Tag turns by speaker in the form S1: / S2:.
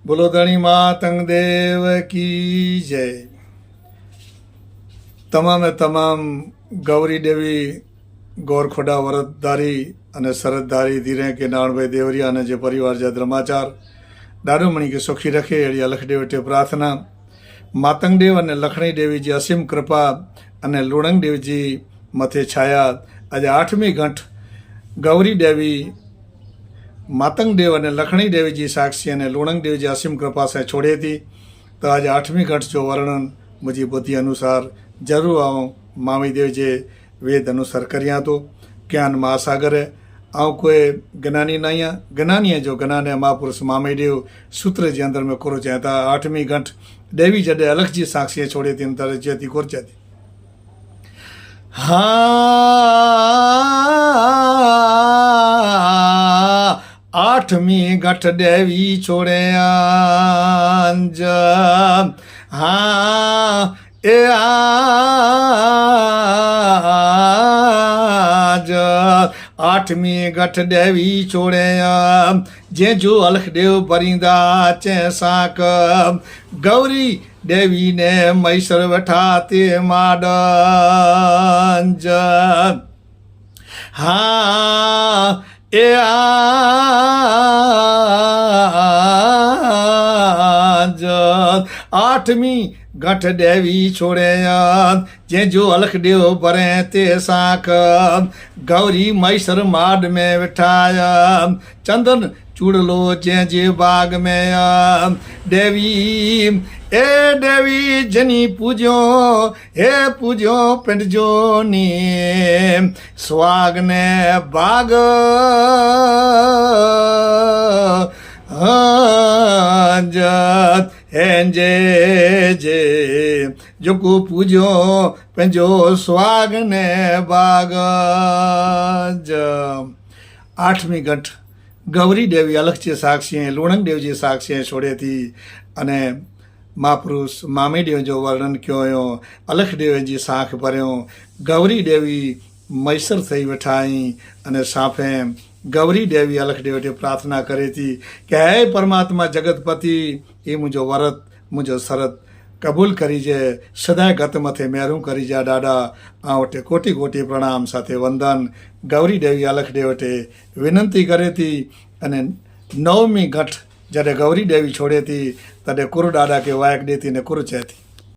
S1: બોલો ધણી માતંગ દેવ કી જય. તમામે તમામ ગૌરી દેવી ગોરખોડા વરદધારી અને શરદધારી ધીરે કે નાણભાઈ દેવરિયા અને જે પરિવાર જે ધર્માચાર દારૂમણી કે સુખી રખે એડી અલખદેવ એટલે પ્રાર્થના. માતંગ દેવ અને લખણી દેવીજી અસીમ કૃપા અને લુણંગ દેવજી મથે છાયા. આજે 8મી ઘંટ ગૌરી દેવી मातंग देव અને लखणी देवी जी साक्षी અને લુણંગ દેવજી અસીમ કૃપા से छोड़ी थी. तो आज 8મી घट जो वर्णन मुझी बुद्धि अनुसार जरूर आओ मामी देव जे वेद अनुसार करिया. तो ज्ञान महासागर है आओ कोई ज्ञानी नहीं है. ज्ञानी है जो ज्ञान है महापुरुष मामी देव सूत्र जे अंदर में करो चाहता. 8મી घट देवी जडे अलग जी साक्षी छोड़ी थी अंतर जेती कोर चाहती. हाँ 8મી ઘટ દેવી છોડે આંજ. હા એ આજ 8મી ઘટ દેવી છોડે જે જો અલખદેવ પરિંદા ચે સાક ગૌરી દેવી ને મૈસર વઠાતે માડંજ. હા એ આજ 8મી ઘટ દેવી છોડે જે જો અલખદેવ ભરે તે સાખ ગૌરી મૈસર માડ में વિઠાય ચંદન ચૂડલો જે જે બાગ में દેવી એ દેવી જની પૂજો હે પૂજો પેંડજો ની સ્વાગ ને બાગ जे जे जोको पूजो पंहिंजो स्वाग ने बाग. 8મી ઘટ ગૌરી દેવી અલખજી સાક્ષી લુણંગ દેવજી સાક્ષી છોડે थी અને महापुरुष मामी देव जो वर्णन कयो. अलखदेव जी साख भरियो. गौरी देवी मैसर थई वेठाई अने साफे गौरी देवी अलखदेव ते प्रार्थना करे थी कि हे परमात्मा जगतपति ये मुझो वरत मुझो शरत कबूल करीजे. सदाय गत मथे मेरू करीजा डाडा. आवटे कोटि कोटि प्रणाम साथे वंदन गौरी देवी अलखदेव ते विनंती करे थी. अने 9મી ઘટ जॾहिं गौरी देवी छोड़े थी तॾहिं कुर डाडा के वायक ॾे थी ने कुर चए थी.